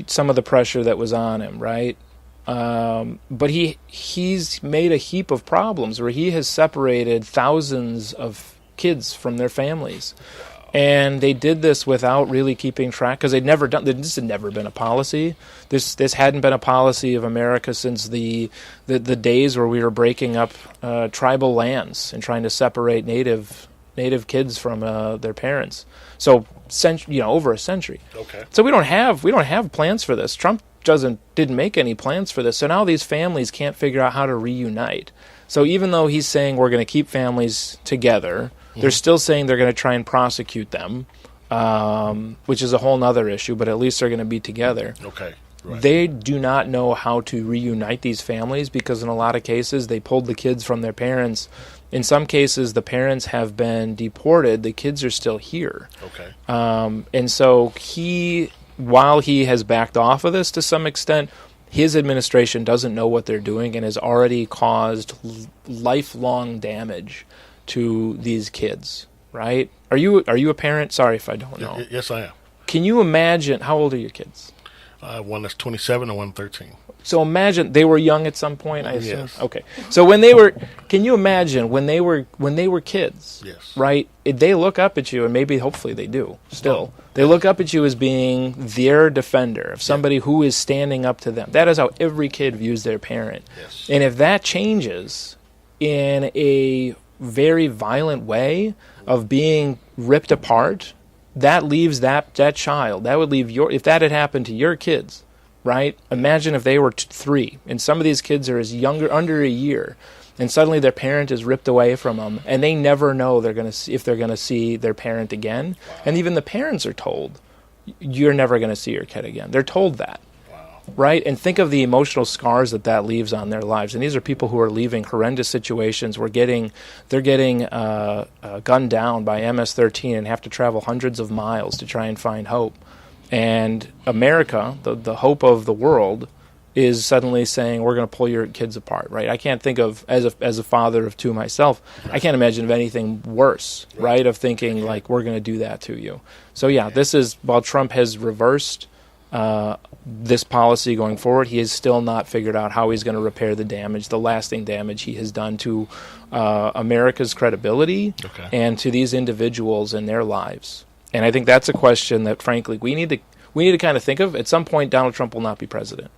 some of the pressure that was on him, right? But he's made a heap of problems where he has separated thousands of kids from their families. And they did this without really keeping track, because this had never been a policy. This hadn't been a policy of America since the days where we were breaking up tribal lands and trying to separate native kids from their parents. So over a century. Okay. So we don't have plans for this. Trump didn't make any plans for this. So now these families can't figure out how to reunite. So even though he's saying we're going to keep families together, they're still saying they're going to try and prosecute them, which is a whole other issue, but at least they're going to be together. Okay. Right. They do not know how to reunite these families because in a lot of cases they pulled the kids from their parents. In some cases, the parents have been deported. The kids are still here. Okay. And so while he has backed off of this to some extent, his administration doesn't know what they're doing and has already caused lifelong damage to these kids, right? Are you a parent? Sorry if I don't know. Yes, I am. Can you imagine, how old are your kids? One that's 27 and one 13. So imagine they were young at some point, I assume. Yes. Okay. So can you imagine when they were kids? Yes. Right? They look up at you, and maybe hopefully they do still. They look up at you as being their defender, of somebody who is standing up to them. That is how every kid views their parent. Yes. And if that changes in a very violent way of being ripped apart, that leaves that child. That would leave if that had happened to your kids, right? Imagine if they were 3, and some of these kids are under a year, and suddenly their parent is ripped away from them, and they never know if they're going to see their parent again. Wow. And even the parents are told, you're never going to see your kid again. They're told that. Wow. Right? And think of the emotional scars that leaves on their lives. And these are people who are leaving horrendous situations. They're getting gunned down by MS-13 and have to travel hundreds of miles to try and find hope. And America, the hope of the world, is suddenly saying, we're going to pull your kids apart, right? I can't think of, as a father of 2 myself, I can't imagine of anything worse, right? Of thinking, like, we're going to do that to you. So, this is, while Trump has reversed this policy going forward, he has still not figured out how he's going to repair the damage, the lasting damage he has done to America's credibility and to these individuals and their lives. And I think that's a question that, frankly, we need to kind of think of. At some point, Donald Trump will not be president.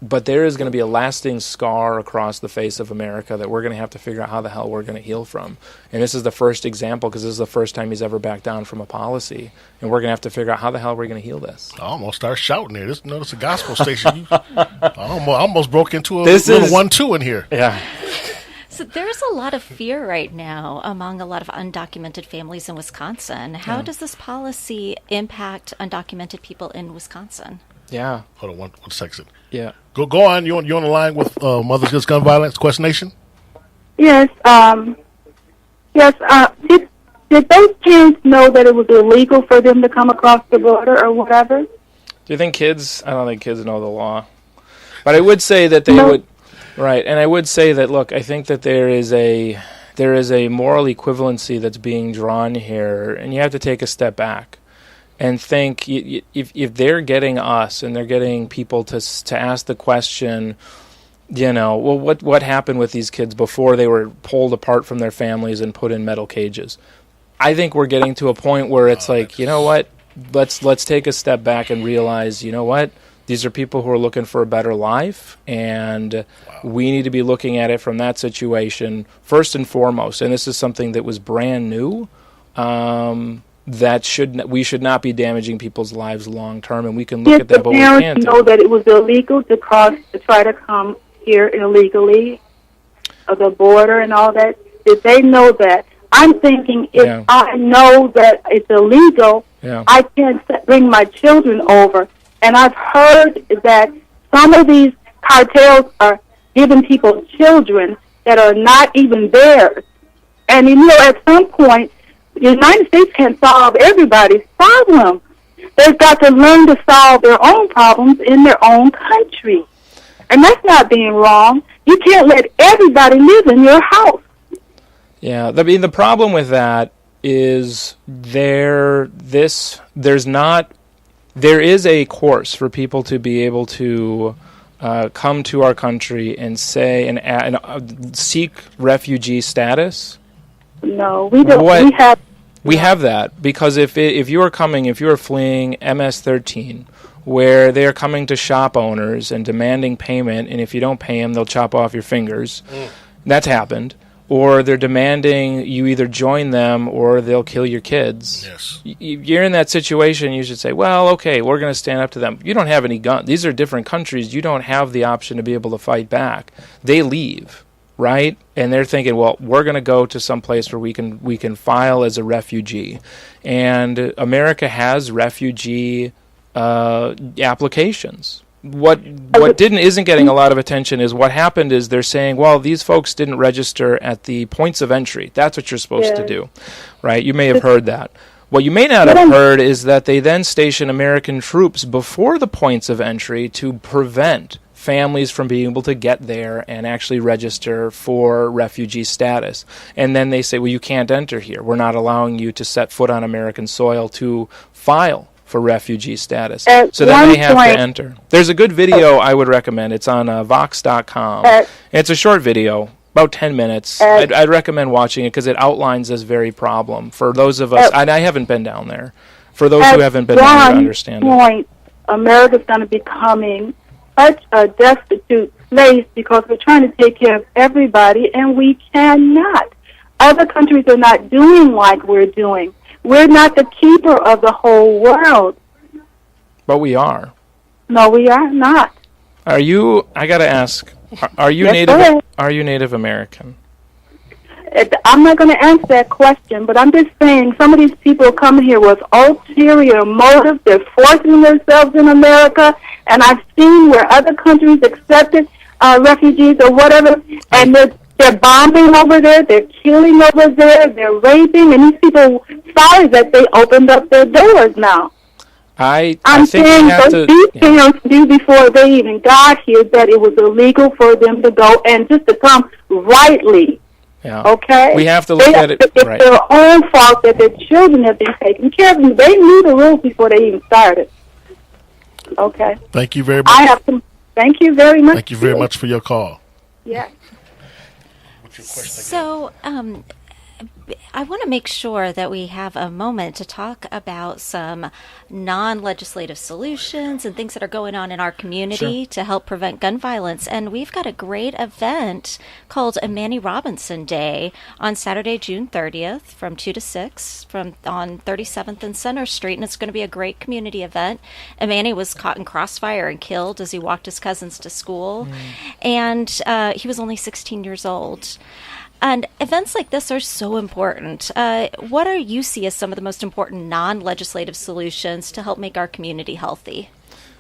But there is going to be a lasting scar across the face of America that we're going to have to figure out how the hell we're going to heal from. And this is the first example, because this is the first time he's ever backed down from a policy. And we're going to have to figure out how the hell we're going to heal this. I almost started shouting there. This is a gospel station. I almost broke into a little 1-2 in here. Yeah. So there's a lot of fear right now among a lot of undocumented families in Wisconsin. How does this policy impact undocumented people in Wisconsin? Yeah. Hold on one second. Yeah. Go on. You on the line with Mothers Against Gun Violence, QuestNation? Yes. Did those parents know that it was illegal for them to come across the border or whatever? Do you think kids? I don't think kids know the law. But I would say that they would. Right. And I would say that, look, I think that there is a moral equivalency that's being drawn here, and you have to take a step back and think, if they're getting us and they're getting people to ask the question, well, what happened with these kids before they were pulled apart from their families and put in metal cages? I think we're getting to a point where it's like, you know what, let's take a step back and realize, you know what, these are people who are looking for a better life, and we need to be looking at it from that situation first and foremost. And this is something that was brand new. We should not be damaging people's lives long term, and we can look at that, but we can't. Did the parents know that it was illegal to try to come here illegally, of the border and all that? Did they know that? I'm thinking, if I know that it's illegal, I can't bring my children over. And I've heard that some of these cartels are giving people children that are not even theirs. And, at some point, the United States can't solve everybody's problem. They've got to learn to solve their own problems in their own country. And that's not being wrong. You can't let everybody live in your house. Yeah, the problem with that is there's not there is a course for people to be able to come to our country and say and seek refugee status. No, we don't. We have that because if you are fleeing MS-13, where they are coming to shop owners and demanding payment, and if you don't pay them, they'll chop off your fingers. That's happened. Or they're demanding you either join them or they'll kill your kids. Yes. You're in that situation, you should say, well, okay, we're going to stand up to them. You don't have any guns. These are different countries. You don't have the option to be able to fight back. They leave, right? And they're thinking, well, we're going to go to some place where we can file as a refugee. And America has refugee applications. What isn't getting a lot of attention is what happened is they're saying, well, these folks didn't register at the points of entry. That's what you're supposed to do, right? You may have heard that. What you may not have heard is that they then station American troops before the points of entry to prevent families from being able to get there and actually register for refugee status. And then they say, well, you can't enter here. We're not allowing you to set foot on American soil to file for refugee status. So then they have to enter. There's a good video I would recommend. It's on Vox.com. It's a short video, about 10 minutes. I'd recommend watching it because it outlines this very problem. For those of us, and I haven't been down there, for those who haven't been down there to understand it. America's going to be becoming such a destitute place because we're trying to take care of everybody, and we cannot. Other countries are not doing like we're doing. We're not the keeper of the whole world. But we are. No, we are not. Are you, I got to ask, are you Native American? I'm not going to answer that question, but I'm just saying some of these people come here with ulterior motives. They're forcing themselves in America, and I've seen where other countries accepted refugees or whatever, and they're bombing over there, they're killing over there, they're raping, and these people, sorry that they opened up their doors now. I'm saying what these parents knew before they even got here that it was illegal for them to go and just to come rightly. Yeah. Okay? We have to look at it. It's right. their own fault that their children have been taken care of. They knew the rules before they even started. Okay? Thank you very much. Thank you very much. Thank you very much for your call. Yeah. So, I want to make sure that we have a moment to talk about some non-legislative solutions and things that are going on in our community to help prevent gun violence. And we've got a great event called Imani Robinson Day on Saturday, June 30th from 2 to 6 on 37th and Center Street. And it's going to be a great community event. Imani was caught in crossfire and killed as he walked his cousins to school. And he was only 16 years old. And events like this are so important. What do you see as some of the most important non-legislative solutions to help make our community healthy?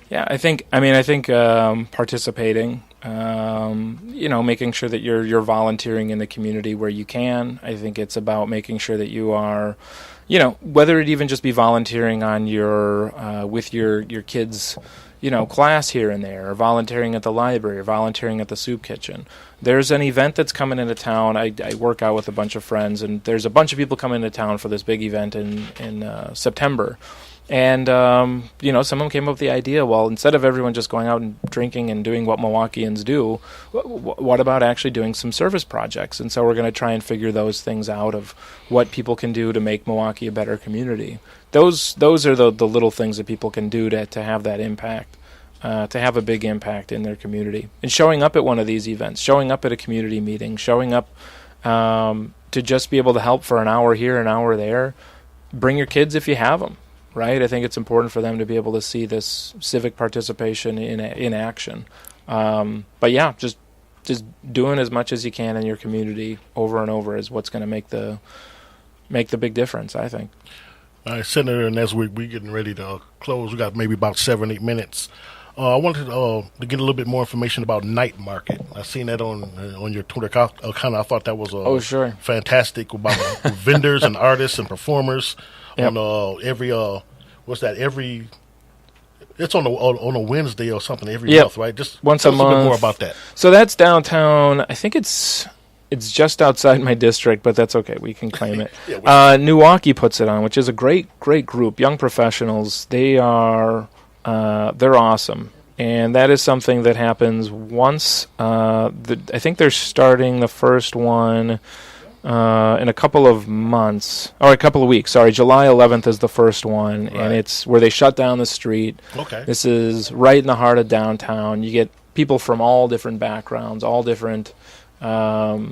Yeah, I think participating, making sure that you're volunteering in the community where you can. I think it's about making sure that you are, whether it even just be volunteering on with your kids' class here and there, or volunteering at the library, or volunteering at the soup kitchen. There's an event that's coming into town. I work out with a bunch of friends, and there's a bunch of people coming into town for this big event in September. And, some of them came up with the idea, well, instead of everyone just going out and drinking and doing what Milwaukeeans do, what about actually doing some service projects? And so we're going to try and figure those things out of what people can do to make Milwaukee a better community. Those are the little things that people can do to have that impact, to have a big impact in their community. And showing up at one of these events, showing up at a community meeting, showing up to just be able to help for an hour here, an hour there. Bring your kids if you have them. Right, I think it's important for them to be able to see this civic participation in action. But yeah, just doing as much as you can in your community over and over is what's going to make the big difference, I think. All right, Senator, and as we're getting ready to close, we got maybe about 7-8 minutes. I wanted to get a little bit more information about Night Market. I seen that on your Twitter account. I thought that was fantastic about vendors and artists and performers. Yep. On it's on a Wednesday or something every month, right? Just once a month. A little bit more about that. So that's downtown. I think it's It's just outside my district, but that's okay. We can claim it. Milwaukee puts it on, which is a great group. Young professionals. They're awesome. And that is something that happens once. I think they're starting the first one in a couple of months, or a couple of weeks. Sorry, July 11th is the first one, right. And it's where they shut down the street. Okay. This is right in the heart of downtown. You get people from all different backgrounds, all different, all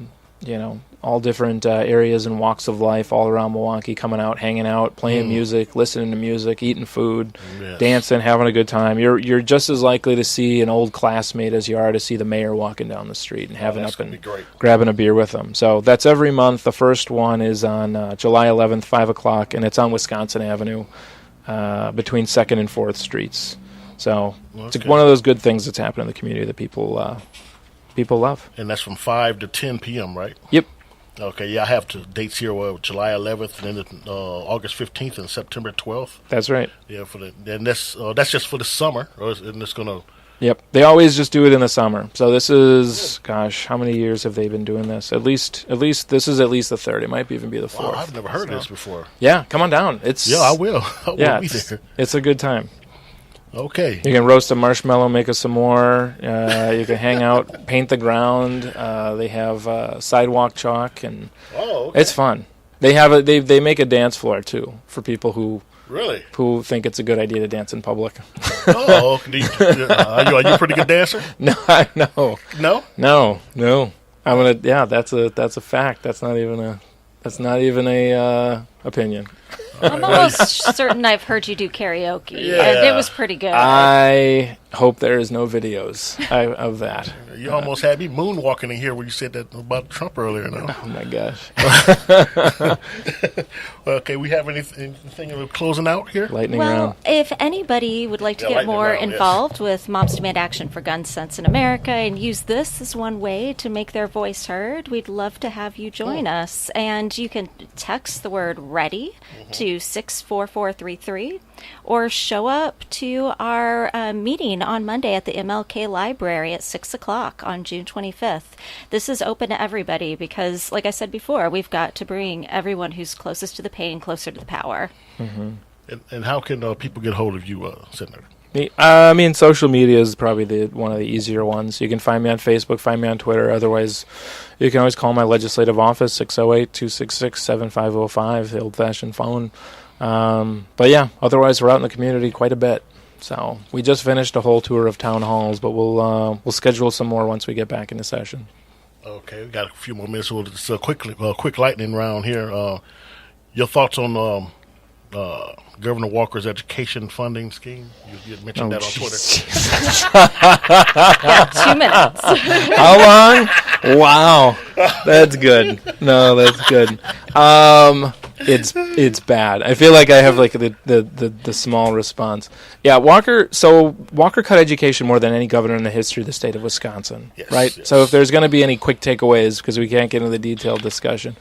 different areas and walks of life all around Milwaukee, coming out, hanging out, playing music, listening to music, eating food, dancing, having a good time. You're just as likely to see an old classmate as you are to see the mayor walking down the street and having up and grabbing a beer with them. So that's every month. The first one is on July 11th, 5 o'clock, and it's on Wisconsin Avenue between 2nd and 4th Streets. So it's one of those good things that's happening in the community that people love. And that's from 5 to 10 p.m., right? Yep. Okay, yeah, I have the dates here. July 11th, and then August 15th, and September 12th. That's right. Yeah, and that's just for the summer, and it's gonna. Yep, they always just do it in the summer. So this is, how many years have they been doing this? At least this is at least the third. It might even be the fourth. Wow, I've never heard of this before. Yeah, come on down. I will. I will be there. It's a good time. Okay. You can roast a marshmallow, make a s'more. You can hang out, paint the ground. They have sidewalk chalk, and it's fun. They make a dance floor too for people who think it's a good idea to dance in public. Are you a pretty good dancer? No. I'm gonna. Yeah, that's a fact. That's not even a opinion. I'm almost certain I've heard you do karaoke. Yeah. It was pretty good. I hope there is no videos of that. You almost had me moonwalking in here when you said that about Trump earlier. No? Oh, my gosh. Okay, we have anything of closing out here? Lightning round. If anybody would like to get more involved with Moms Demand Action for Gun Sense in America and use this as one way to make their voice heard, we'd love to have you join us. And you can text the word READY to 64433 or show up to our meeting on Monday at the MLK Library at 6 o'clock on June 25th. This is open to everybody because, like I said before, we've got to bring everyone who's closest to the pain closer to the power. Mm-hmm. And how can people get hold of you, Senator? Social media is probably one of the easier ones. You can find me on Facebook, find me on Twitter. Otherwise, you can always call my legislative office, 608-266-7505, the old-fashioned phone. But yeah, otherwise we're out in the community quite a bit. So we just finished a whole tour of town halls, but we'll schedule some more once we get back into session. Okay, we got a few more minutes. We'll just quick lightning round here. Your thoughts on Governor Walker's education funding scheme? You had mentioned that on Twitter. Yeah, 2 minutes. How long? Wow, that's good. No, that's good. It's bad. I feel like I have like the small response. Yeah, Walker cut education more than any governor in the history of the state of Wisconsin. Yes, right? Yes. So if there's going to be any quick takeaways, because we can't get into the detailed discussion,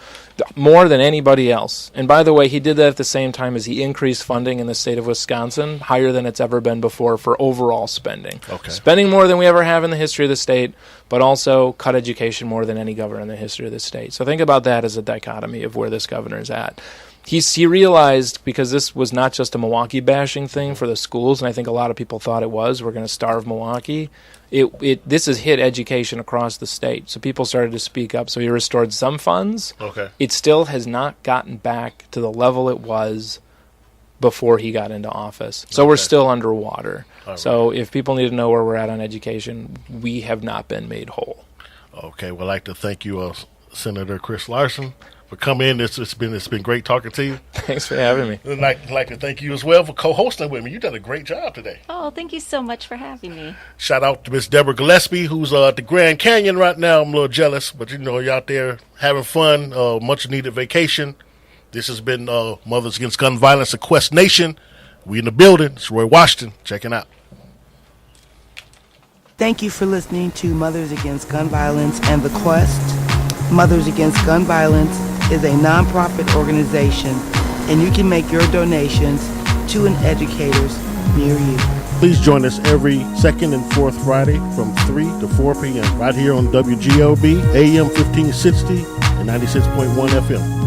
more than anybody else. And by the way, he did that at the same time as he increased funding in the state of Wisconsin higher than it's ever been before for overall spending. Okay. Spending more than we ever have in the history of the state, but also cut education more than any governor in the history of the state. So think about that as a dichotomy of where this governor is at. He realized, because this was not just a Milwaukee bashing thing for the schools, and I think a lot of people thought it was, we're going to starve Milwaukee. This has hit education across the state. So people started to speak up. So he restored some funds. Okay. It still has not gotten back to the level it was before he got into office. So we're still underwater. Right. So if people need to know where we're at on education, we have not been made whole. Okay. Well, I'd like to thank you, Senator Chris Larson, for coming in. It's been great talking to you. Thanks for having me. And I'd like to thank you as well for co-hosting with me. You've done a great job today. Oh, thank you so much for having me. Shout out to Miss Debra Gillispie, who's at the Grand Canyon right now. I'm a little jealous, but you're out there having fun, much needed vacation. This has been Mothers Against Gun Violence at QuestNation. We in the building. It's Roy Washington checking out. Thank you for listening to Mothers Against Gun Violence and The Quest. Mothers Against Gun Violence is a nonprofit organization, and you can make your donations to an educators near you. Please join us every second and fourth Friday from 3 to 4 p.m. right here on WGLB, AM 1560 and 96.1 FM.